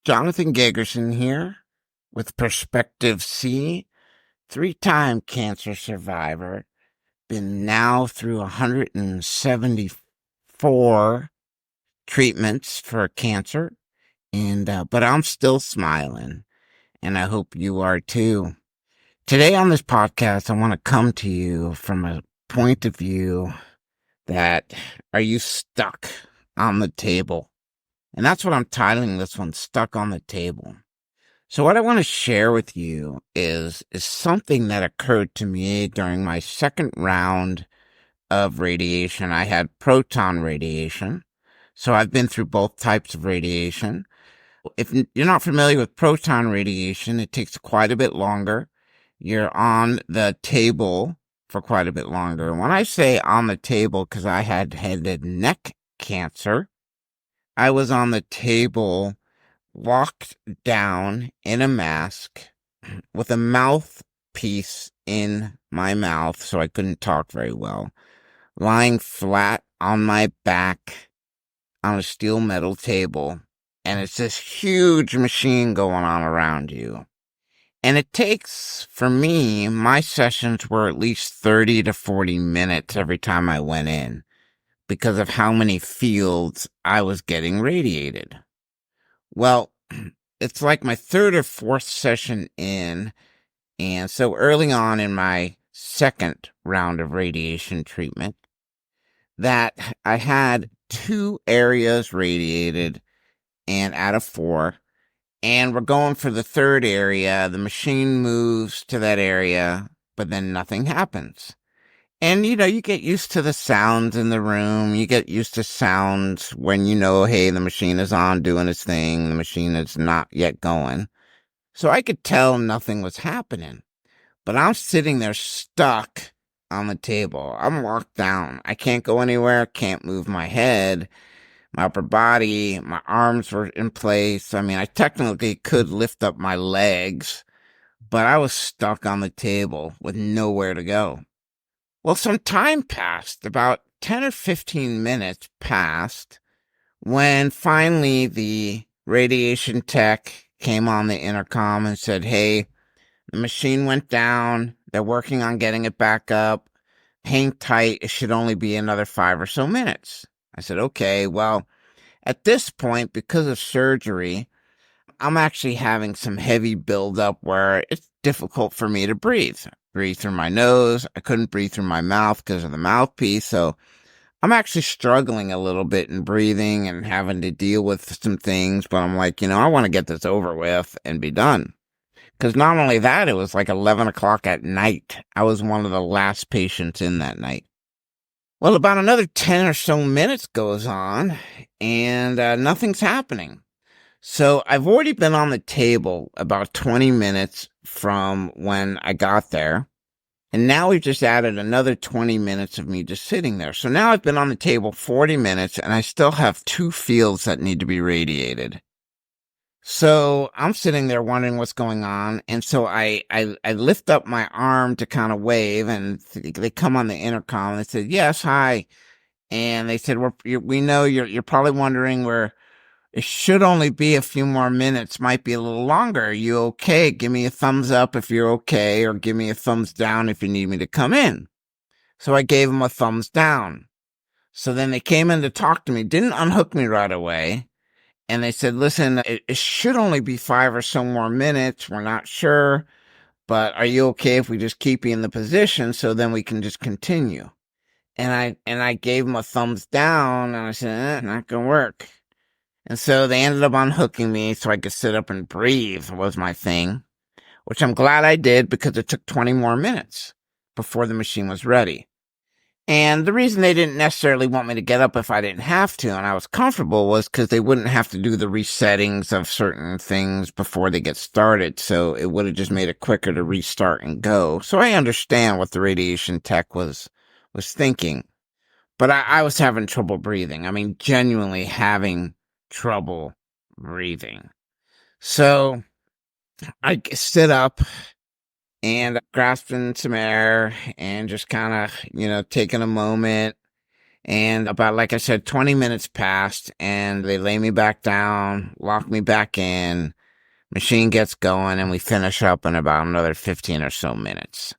Jonathan Gagerson here with Perspective C, three-time cancer survivor, been now through 174 treatments for cancer, but I'm still smiling, and I hope you are too. Today on this podcast, I want to come to you from a point of view that, are you stuck on the table? And that's what I'm titling this one, Stuck on the Table. So what I want to share with you is something that occurred to me during my second round of radiation. I had proton radiation. So I've been through both types of radiation. If you're not familiar with proton radiation, it takes quite a bit longer. You're on the table for quite a bit longer. And when I say on the table, because I had head and neck cancer, I was on the table locked down in a mask with a mouthpiece in my mouth so I couldn't talk very well, lying flat on my back on a steel metal table, and it's this huge machine going on around you. And it takes, for me, my sessions were at least 30 to 40 minutes every time I went in because of how many fields I was getting radiated. Well, it's like my third or fourth session in, and so early on in my second round of radiation treatment, that I had 2 areas radiated, and out of 4, and we're going for the third area. The machine moves to that area, but then nothing happens. And, you get used to the sounds in the room. You get used to sounds when hey, the machine is on doing its thing. The machine is not yet going. So I could tell nothing was happening. But I'm sitting there stuck on the table. I'm locked down. I can't go anywhere. Can't move my head, my upper body. My arms were in place. I mean, I technically could lift up my legs, but I was stuck on the table with nowhere to go. Well, some time passed, about 10 or 15 minutes passed, when finally the radiation tech came on the intercom and said, hey, the machine went down. They're working on getting it back up. Hang tight. It should only be another 5 or so minutes. I said, okay, well, at this point, because of surgery, I'm actually having some heavy buildup where it's difficult for me to breathe through my nose. I couldn't breathe through my mouth because of the mouthpiece. So I'm actually struggling a little bit in breathing and having to deal with some things. But I'm like, I want to get this over with and be done. Because not only that, it was like 11 o'clock at night. I was one of the last patients in that night. Well, about another 10 or so minutes goes on, and nothing's happening. So I've already been on the table about 20 minutes from when I got there. And now we've just added another 20 minutes of me just sitting there. So now I've been on the table 40 minutes, and I still have 2 fields that need to be radiated. So I'm sitting there wondering what's going on. And so I lift up my arm to kind of wave, and they come on the intercom and they said, yes, hi. And they said, we know you're probably wondering where it should only be a few more minutes, might be a little longer. Are you okay? Give me a thumbs up if you're okay, or give me a thumbs down if you need me to come in. So I gave them a thumbs down. So then they came in to talk to me, didn't unhook me right away. And they said, listen, it should only be 5 or so more minutes. We're not sure, but are you okay if we just keep you in the position so then we can just continue? And I gave them a thumbs down, and I said, not going to work. And so they ended up unhooking me so I could sit up and breathe was my thing, which I'm glad I did because it took 20 more minutes before the machine was ready. And the reason they didn't necessarily want me to get up if I didn't have to and I was comfortable was because they wouldn't have to do the resettings of certain things before they get started. So it would have just made it quicker to restart and go. So I understand what the radiation tech was thinking. But I was having trouble breathing. I mean, genuinely having trouble breathing. So I sit up and grasping some air and just kind of, taking a moment. And about, like I said, 20 minutes passed, and they lay me back down, lock me back in, machine gets going, and we finish up in about another 15 or so minutes.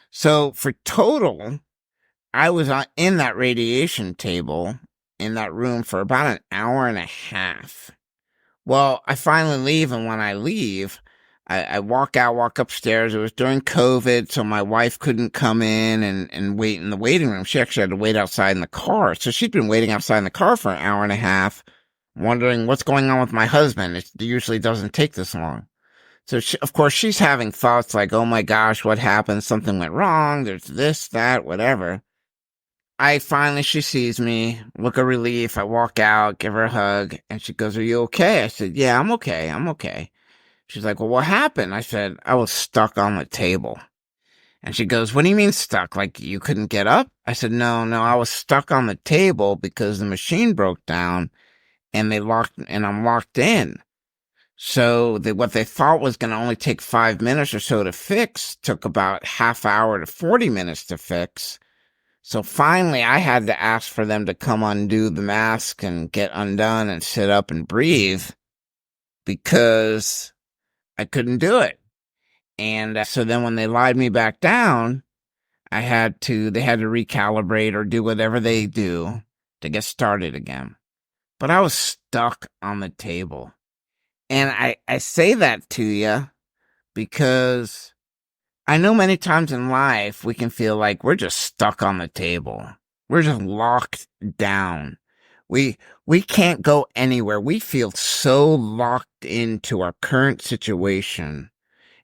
So for total, I was in that radiation table in that room for about an hour and a half. Well, I finally leave, and when I leave, I walk upstairs. It was during COVID, so my wife couldn't come in and wait in the waiting room. She actually had to wait outside in the car. So she'd been waiting outside in the car for an hour and a half, wondering what's going on with my husband. It usually doesn't take this long. So, of course, she's having thoughts like, oh my gosh, what happened? Something went wrong. There's this, that, whatever. She sees me, look of relief. I walk out, give her a hug, and she goes, are you okay? I said, yeah, I'm okay. I'm okay. She's like, well, what happened? I said, I was stuck on the table. And she goes, what do you mean stuck? Like you couldn't get up? I said, no, I was stuck on the table because the machine broke down and I'm locked in. So what they thought was going to only take 5 minutes or so to fix took about half hour to 40 minutes to fix. So finally, I had to ask for them to come undo the mask and get undone and sit up and breathe because I couldn't do it. And so then when they lied me back down, they had to recalibrate or do whatever they do to get started again. But I was stuck on the table. And I say that to you because I know many times in life we can feel like we're just stuck on the table. We're just locked down. We can't go anywhere. We feel so locked into our current situation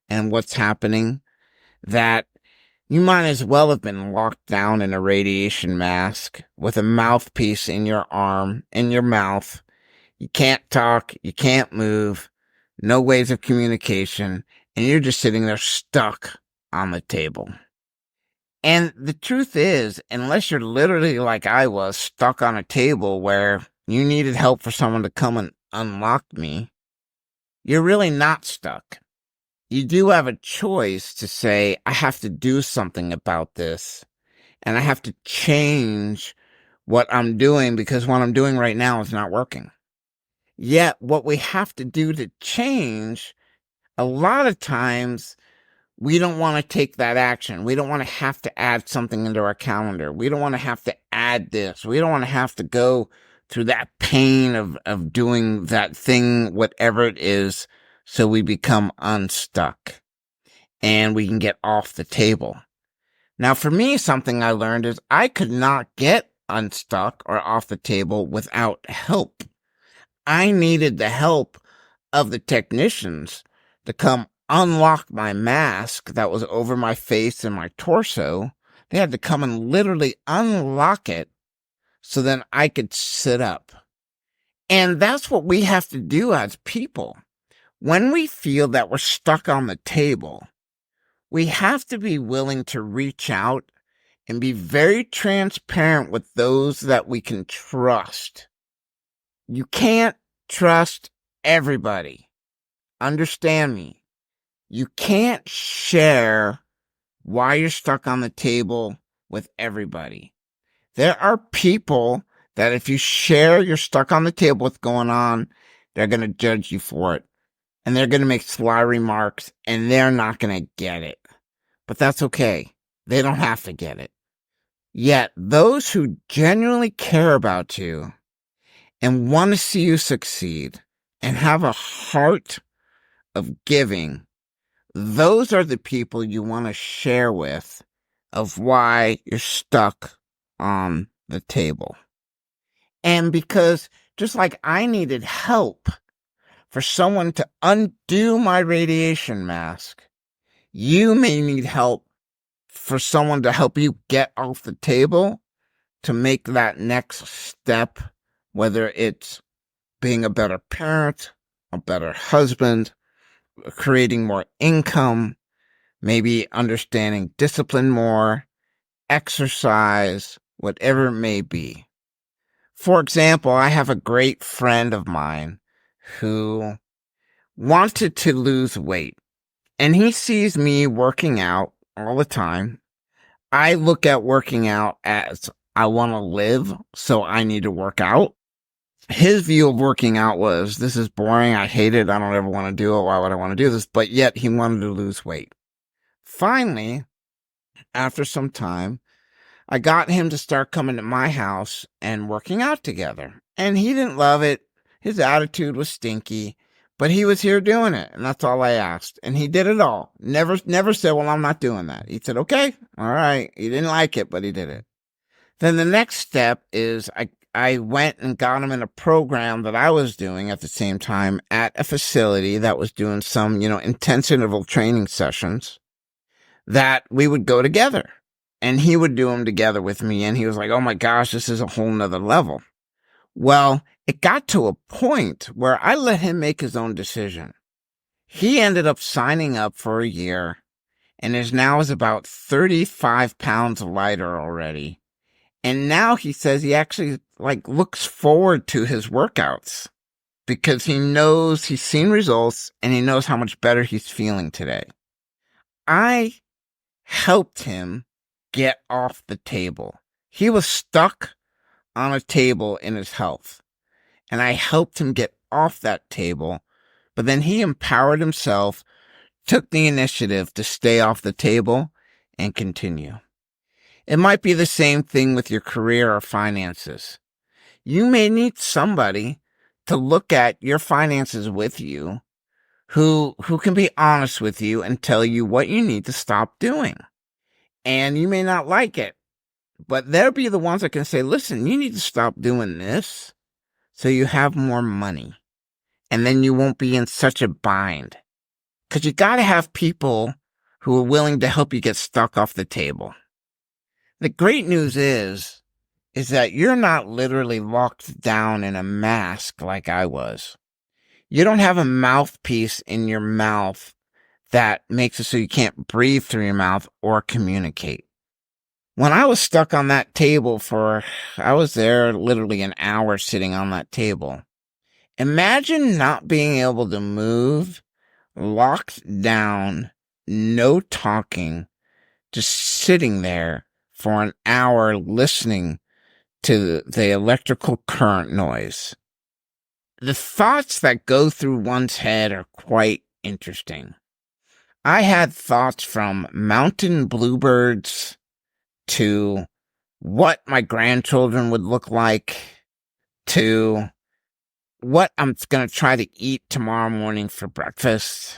and what's happening that you might as well have been locked down in a radiation mask with a mouthpiece in your arm, in your mouth. You can't talk, you can't move, no ways of communication, and you're just sitting there stuck on the table. And the truth is, unless you're literally like I was, stuck on a table where you needed help for someone to come and unlock me, you're really not stuck. You do have a choice to say, I have to do something about this, and I have to change what I'm doing because what I'm doing right now is not working. Yet, what we have to do to change, a lot of times, we don't want to take that action. We don't want to have to add something into our calendar. We don't want to have to add this. We don't want to have to go through that pain of doing that thing, whatever it is, so we become unstuck and we can get off the table. Now, for me, something I learned is I could not get unstuck or off the table without help. I needed the help of the technicians to come unlock my mask that was over my face and my torso. They had to come and literally unlock it so then I could sit up. And that's what we have to do as people. When we feel that we're stuck on the table, we have to be willing to reach out and be very transparent with those that we can trust. You can't trust everybody. Understand me. You can't share why you're stuck on the table with everybody. There are people that if you share you're stuck on the table what's going on, they're going to judge you for it. And they're going to make sly remarks, and they're not going to get it. But that's okay. They don't have to get it. Yet, those who genuinely care about you and want to see you succeed and have a heart of giving, those are the people you want to share with of why you're stuck on the table. And because just like I needed help for someone to undo my radiation mask, you may need help for someone to help you get off the table to make that next step, whether it's being a better parent, a better husband, creating more income, maybe understanding discipline more, exercise, whatever it may be. For example, I have a great friend of mine who wanted to lose weight, and he sees me working out all the time. I look at working out as I want to live, so I need to work out. His view of working out was, this is boring, I hate it, I don't ever want to do it, why would I want to do this? But yet he wanted to lose weight. Finally, after some time, I got him to start coming to my house and working out together. And he didn't love it. His attitude was stinky, but he was here doing it. And that's all I asked. And he did it all. Never said, well, I'm not doing that. He said, okay, all right. He didn't like it, but he did it. Then the next step is I went and got him in a program that I was doing at the same time at a facility that was doing some, intense interval training sessions that we would go together. And he would do them together with me. And he was like, oh my gosh, this is a whole nother level. Well, it got to a point where I let him make his own decision. He ended up signing up for a year and is about 35 pounds lighter already. And now he says he actually looks forward to his workouts because he knows he's seen results and he knows how much better he's feeling today. I helped him get off the table. He was stuck on a table in his health, and I helped him get off that table, but then he empowered himself, took the initiative to stay off the table and continue. It might be the same thing with your career or finances. You may need somebody to look at your finances with you who can be honest with you and tell you what you need to stop doing. And you may not like it, but they'll be the ones that can say, listen, you need to stop doing this so you have more money. And then you won't be in such a bind. Because you got to have people who are willing to help you get stuck off the table. The great news is that you're not literally locked down in a mask like I was. You don't have a mouthpiece in your mouth that makes it so you can't breathe through your mouth or communicate. When I was stuck on that table I was there literally an hour sitting on that table. Imagine not being able to move, locked down, no talking, just sitting there for an hour listening to the electrical current noise. The thoughts that go through one's head are quite interesting. I had thoughts from mountain bluebirds to what my grandchildren would look like to what I'm going to try to eat tomorrow morning for breakfast.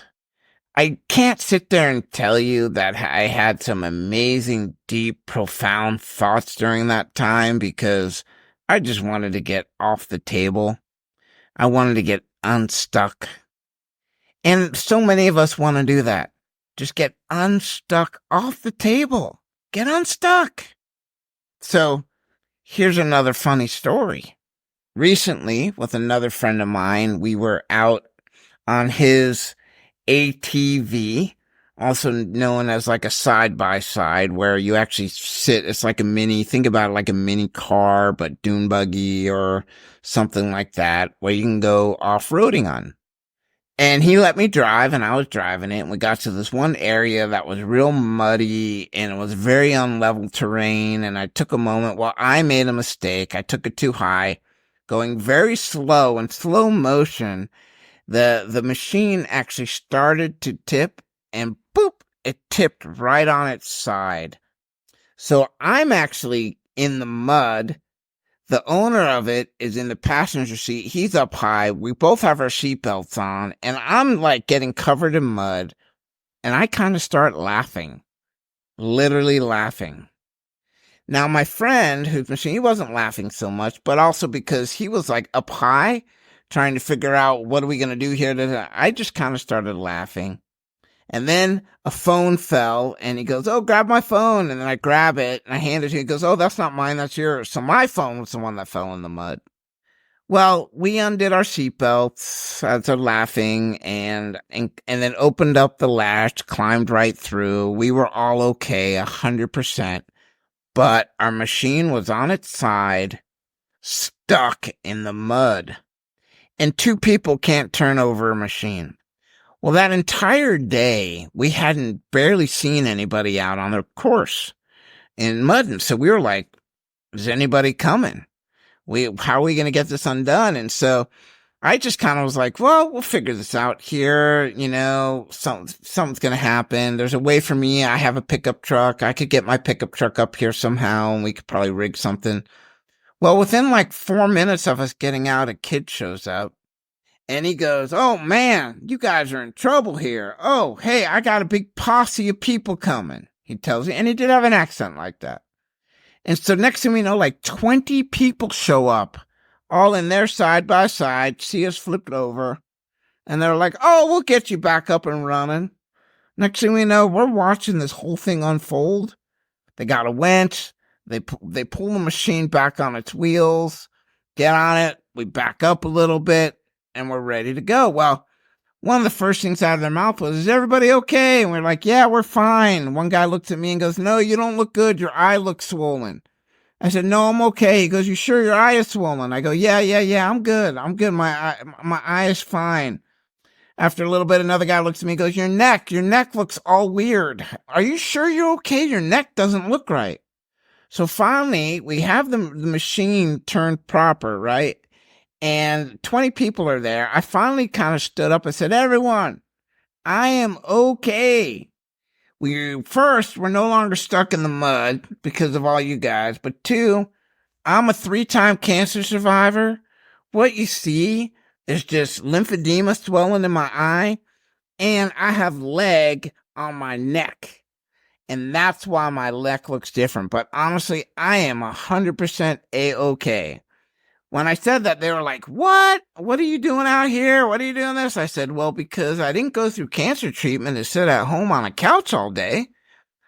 I can't sit there and tell you that I had some amazing, deep, profound thoughts during that time because I just wanted to get off the table. I wanted to get unstuck. And so many of us want to do that. Just get unstuck off the table. Get unstuck. So here's another funny story. Recently, with another friend of mine, we were out on his ATV, also known as like a side-by-side, where you actually sit. It's like think about it like a mini car, but dune buggy or something like that, where you can go off-roading on. And he let me drive, and I was driving it, and we got to this one area that was real muddy, and it was very unlevel terrain, and I took a moment. Well, I made a mistake. I took it too high, going very slow, in slow motion. The machine actually started to tip, and boop, it tipped right on its side. So I'm actually in the mud. The owner of it is in the passenger seat. He's up high. We both have our seatbelts on, and I'm getting covered in mud, and I kind of start laughing, literally laughing. Now, my friend whose machine, he wasn't laughing so much, but also because he was up high, trying to figure out what are we going to do here. I just kind of started laughing. And then a phone fell, and he goes, oh, grab my phone. And then I grab it, and I hand it to him. He goes, oh, that's not mine, that's yours. So my phone was the one that fell in the mud. Well, we undid our seatbelts, started laughing, and then opened up the latch, climbed right through. We were all okay, 100%. But our machine was on its side, stuck in the mud. And two people can't turn over a machine. Well, that entire day, we hadn't barely seen anybody out on the course in mud. And so we were Is anybody coming? How are we going to get this undone? And so I just kind of was like, well, we'll figure this out here. Something's going to happen. There's a way for me. I have a pickup truck. I could get my pickup truck up here somehow, and we could probably rig something. Well, within like 4 minutes of us getting out, a kid shows up. And he goes, oh, man, you guys are in trouble here. Oh, hey, I got a big posse of people coming, he tells me. And he did have an accent like that. And so next thing we know, like 20 people show up, all in there side by side, see us flipped over. And they're like, oh, we'll get you back up and running. Next thing we know, we're watching this whole thing unfold. They got a winch. They pull the machine back on its wheels, get on it. We back up a little bit, and we're ready to go. Well, one of the first things out of their mouth was, is everybody okay? And we're like, yeah, we're fine. One guy looks at me and goes, no, you don't look good. Your eye looks swollen. I said, no, I'm okay. He goes, you sure your eye is swollen? I go, yeah, I'm good. My eye is fine. After a little bit, another guy looks at me and goes, your neck looks all weird. Are you sure you're okay? Your neck doesn't look right. So finally, we have the machine turned proper, right? And 20 people are there. I finally kind of stood up and said, everyone, I am okay. We're no longer stuck in the mud because of all you guys. But 2, I'm a 3-time cancer survivor. What you see is just lymphedema swelling in my eye, and I have leg on my neck. And that's why my neck looks different. But honestly, I am 100% A-okay. When I said that, they were like, what? What are you doing out here? What are you doing this? I said, well, because I didn't go through cancer treatment and sit at home on a couch all day.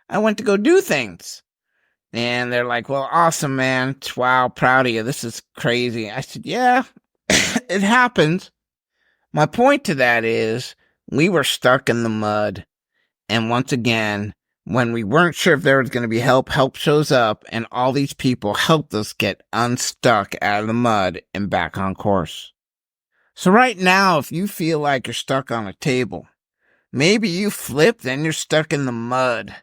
I went to go do things. And they're like, well, awesome, man. Wow, proud of you. This is crazy. I said, yeah, it happens. My point to that is we were stuck in the mud. And once again, when we weren't sure if there was going to be help shows up, and all these people helped us get unstuck out of the mud and back on course. So right now, if you feel like you're stuck on a table, maybe you flipped and you're stuck in the mud,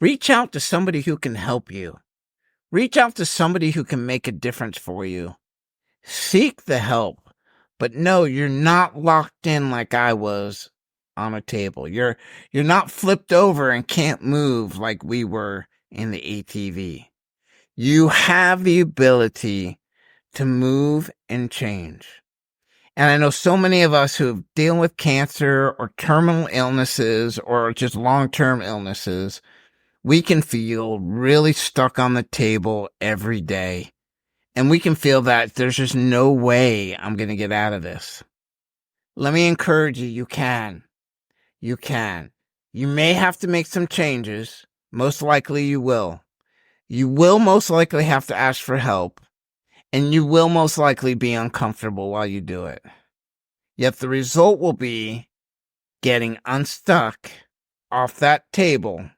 reach out to somebody who can help you. Reach out to somebody who can make a difference for you. Seek the help, but no, you're not locked in like I was on a table. You're not flipped over and can't move like we were in the ATV. You have the ability to move and change. And I know so many of us who have dealing with cancer or terminal illnesses or just long-term illnesses, we can feel really stuck on the table every day. And we can feel that there's just no way I'm going to get out of this. Let me encourage you, you can. You can. You may have to make some changes. Most likely you will. You will most likely have to ask for help. And you will most likely be uncomfortable while you do it. Yet the result will be getting unstuck off that table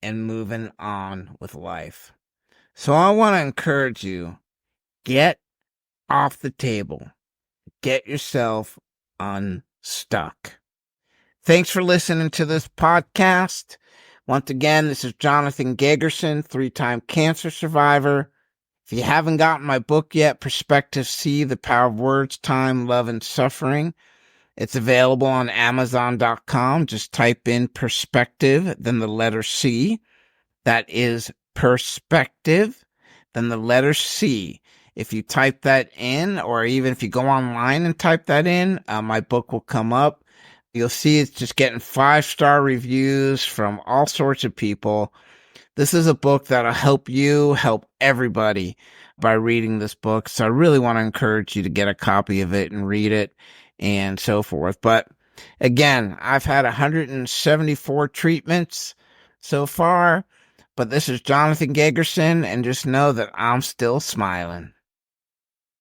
and moving on with life. So I want to encourage you, get off the table. Get yourself unstuck. Thanks for listening to this podcast. Once again, this is Jonathan Gagerson, 3-time cancer survivor. If you haven't gotten my book yet, Perspective C, The Power of Words, Time, Love, and Suffering, it's available on Amazon.com. Just type in perspective, then the letter C. That is perspective, then the letter C. If you type that in, or even if you go online and type that in, my book will come up. You'll see it's just getting 5-star reviews from all sorts of people. This is a book that'll help you, help everybody by reading this book. So I really want to encourage you to get a copy of it and read it and so forth. But again, I've had 174 treatments so far, but this is Jonathan Gagerson, and just know that I'm still smiling.